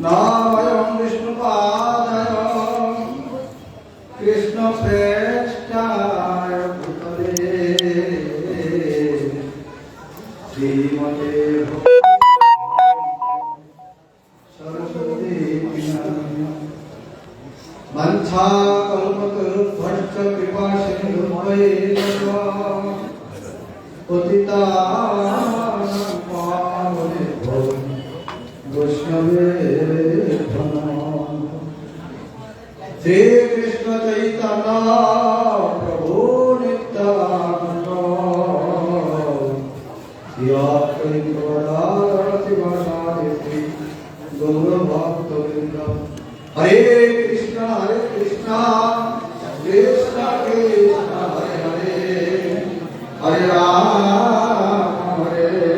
नारायण विष्णुपादाय कृष्ण प्रेष्ठाय भूतले श्रीमते सरस्वती वंशा कल्पतरुभ्यश्च कृपा सिन्धुभ्यैव पतितानां पावनेभ्यो वैष्णवेभ्यो नमः। श्री कृष्ण चैतन्य प्रभु नित्यानंद श्री अद्वैत गदाधर श्री गौर भक्तवृंद। हरे कृष्णा कृष्ण कृष्ण हरे हरे हरे राम राम राम हरे हरे।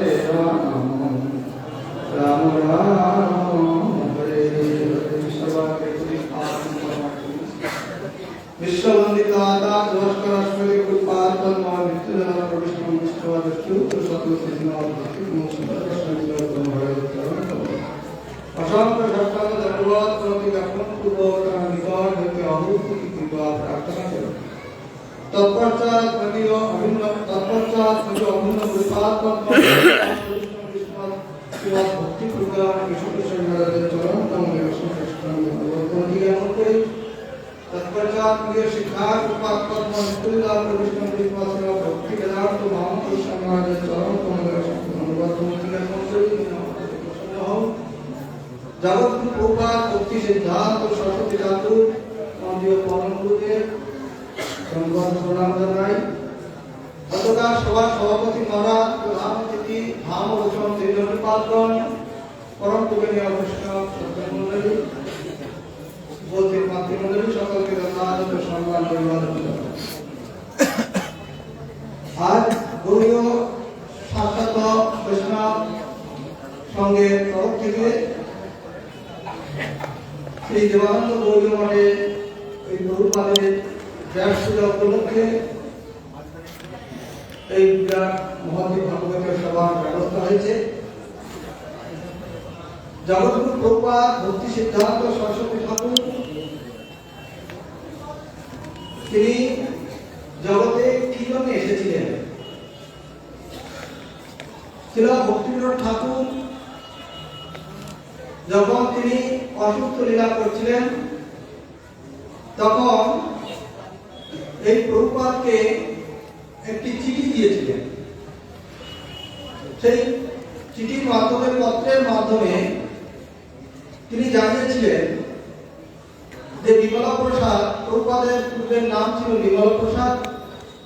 विश्ववंदिता नमस्कार स्मृति कृपार्थम नित्यदान प्रविष्टम विश्वादस्तु सत्वसिद्धिनाथ भक्ति मोक्षम कृष्ण हरे अशांत शब्दांत धन्यवाद प्रति लक्षण पूर्वक निदान करके आहुति की कृपा प्रार्थना करो। तत्पश्चात मध्य अभिन्न विपात्मक भक्ति प्रकार विष्णु शंकर चरण कमल विष्णु कृष्ण तत्पश्चात मुझे शिक्षा कृपात्मक नित्यदान प्रविष्टम विश्वासना भक्ति वेदांत भाव शंकर चरण कमल विष्णु जगत की प्रभुपाद भक्ति सिद्धांत और सरस्वती ठाकुर मानवीय परम गुरुदेव संगत प्रणाम জানাই। অতঃকার সভা সভাপতি মহারাজ প্রধান অতিথি ধাম বচন ত্রিদণ্ডপাদগণ পরম পূজনীয় বৈষ্ণব সজ্জনমণ্ডলী উপস্থিত মাতৃমণ্ডলী সকলকে যথাযথ সম্মান অভিবাদন। আজ গৌরীয় শাশ্বত বৈষ্ণব সঙ্গের তরফ থেকে শ্রী দেবানন্দ গৌরী মঠে এই প্রভুপাদের ব্যাসপূজা উপলক্ষে এই মহাদেব ভাগবতের সভার ব্যবস্থা হয়েছে। জগৎগুরু প্রভুপাদ ভক্তি সিদ্ধান্ত সরস্বতী ঠাকুর তিনি জগতে কি জন্য এসেছিলেন? ছিল ভক্তিবিনোদ ঠাকুর যখন তিনি অসুস্থ লীলা করছিলেন তখন এই প্রভুপাদকে একটি চিঠি দিয়েছিলেন। সেই চিঠির মাধ্যমে পত্রের মাধ্যমে তিনি জানিয়েছিলেন যে বিমলা প্রসাদ, প্রভুপাদের পূর্বের নাম ছিল বিমলা প্রসাদ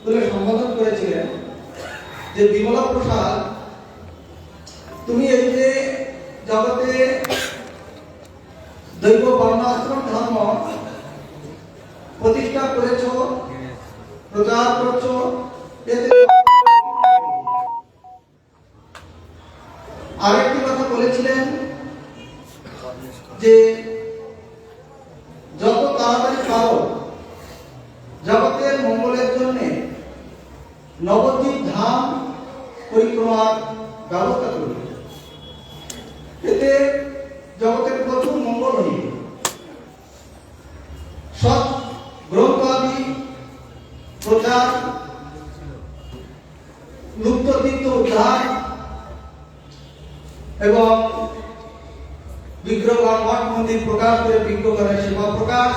বলে সম্বোধন করেছিলেন, যে বিমলা প্রসাদ তুমি এই যে জগতে দৈব বর্ণাশ্রম ধর্ম প্রতিষ্ঠা করেছ, প্রচার করছ, আরেকটি কথা বলেছিলেন যে যত তাড়াতাড়ি পারো জগতের মঙ্গলের জন্য নবদ্বীপ ধাম পরিক্রমার ব্যবস্থা করবে, এতে জগতের প্রচুর মঙ্গল হইবে। সৎ গ্রন্থাদি প্রচার, লুপ্ত তীর্থ উদ্ধার এবং বিগ্রহগণ মঠ মন্দির প্রকাশ করে বিগ্রহগণের সেবা প্রকাশ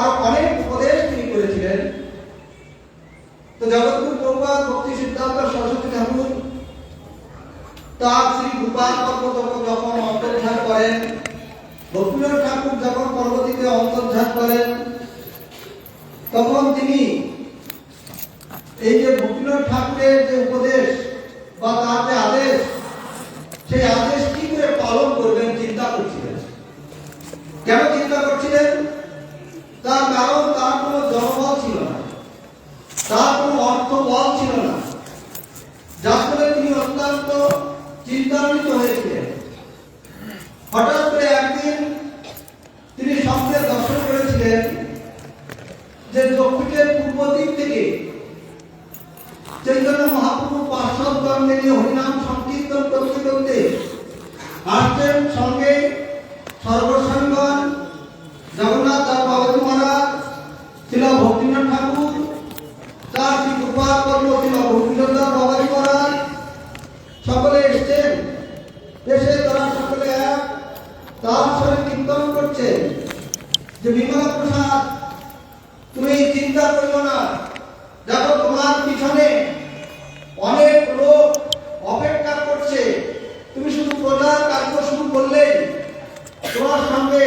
আর অনেক উপদেশ তিনি করেছিলেন। তো জগৎগুরু প্রভুপাদ ভক্তি সিদ্ধান্ত সরস্বতী ঠাকুর তার শ্রী গোপাল পর্বত যখন অন্তর্ধান করেন, ভক্তিবিনোদ ঠাকুর যখন পরবর্তীতে অন্তর্ধান করেন, তখন তিনি এই যে ভক্তিবিনোদ ঠাকুরের যে উপদেশ বা তার যে আদেশ, সেই আদেশ কি করে পালন করবেন চিন্তা করছিলেন। কেন চিন্তা করছিলেন? তার কারণ তার কোনো জনবল ছিল না, তার কোনো অর্থ বল ছিল না, যার ফলে তিনি অত্যন্ত চিন্তান্বিত হয়েছিলেন। হঠাৎ করে একদিন তিনি স্বপ্নে দর্শন করেছিলেন যে দক্ষিণের পূর্ব দিক থেকে চৈতন্য মহাপ্রভু পার্শ্বদগণকে নিয়ে হরিনাম সংকীর্তন করতে করতে আসছেন, সঙ্গে যে বিমলা প্রসাদ, তুমি চিন্তা করিও না, দেখো তোমার পিছনে অনেক লোক অপেক্ষা করছে, তুমি শুধু প্রচার কার্য শুরু করলেই তোমার সঙ্গে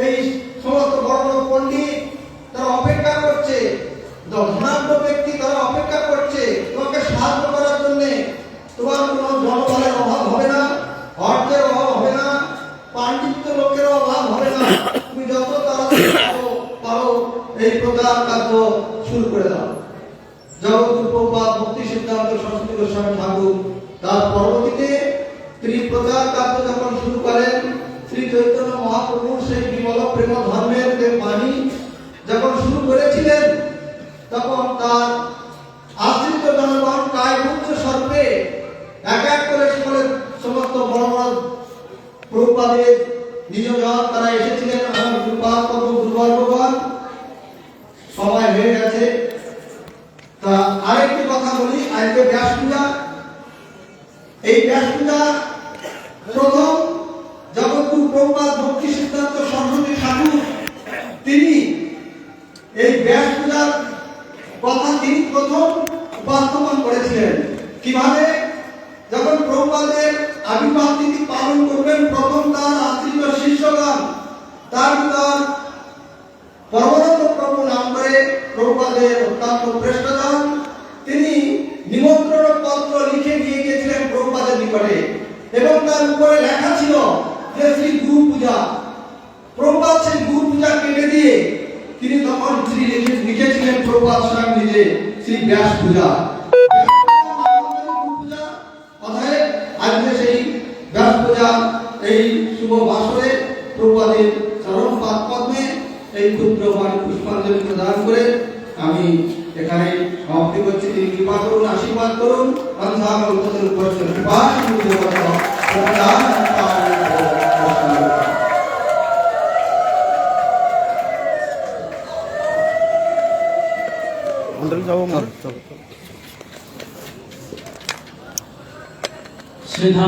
এই সমস্ত বড় বড় পণ্ডিত তারা অপেক্ষা করছে, ধনাঢ্য ব্যক্তি তারা অপেক্ষা করছে তোমাকে সাহায্য করার জন্য। তোমার কোনো জনবলের অভাব হবে না, অর্থের অভাব হবে না, পাণ্ডিত্য লোকের অভাব হবে না। তুমি যত তাড়াতাড়ি পারো এই প্রচার কার্য শুরু করে দাও। জগৎগুরু প্রভুপাদ ভক্তি সিদ্ধান্ত সরস্বতী গোস্বামী ঠাকুর তার পরবর্তীতে তিনি প্রচার কার্য যখন শুরু করেন, শ্রী চৈতন্য মহাপ্রভু সেই বিমল প্রেম ধর্মের যে বাণী যখন শুরু করেছিলেন, তখন তার আশ্রিত জনগণ কায়গুচ্ছ সর্পে এক এক করে সকলের সমস্ত বড় বড় প্রভুপাদের নিজজন তারা এসেছিলেন। আমার গুরুপাদ প্রভু গুরুবর্গগণ সবাই হয়ে গেছে। তা আরেকটি কথা বলি, আজকে ব্যাস পূজা। এই ব্যাস পূজা প্রথম জগৎগুরু প্রভুপাদ ভক্তি সিদ্ধান্ত সরস্বতী ঠাকুর তিনি এই ব্যাস পূজার কথা তিনি প্রথম উপস্থাপন করেছিলেন। কিভাবে? যখন প্রভুপাদের আবির্ভাব তিথি পালন করবেন, প্রথম তার আশ্রিত শিষ্যগণ তার ভিতর পরমানন্দ প্রভু নাম করে প্রভুপাদের অত্যন্ত শ্রেষ্ঠজন, তিনি নিমন্ত্রণ পত্র লিখে দিয়ে গিয়েছিলেন প্রভুপাদের নিকটে, এবং তার উপরে লেখা ছিল যে শ্রী গুরু পূজা। প্রভুপাদ সেই গুরু পূজা কেটে দিয়ে তিনি তখন শ্রী লিখেছিলেন প্রভুপাদ স্বয়ং নিজে শ্রী ব্যাস পূজা। অতএব আজকে সেই ব্যাস পূজা এই শুভ বাসরে প্রভুপাদের চরণ পাদ পদ্মে এই ক্ষুদ্র বাণী পুষ্পাঞ্জলি প্রদান করে আমি এখানে সমাপ্তি করছি। তিনি কৃপা করুন, আশীর্বাদ করুন। শ্রীধাম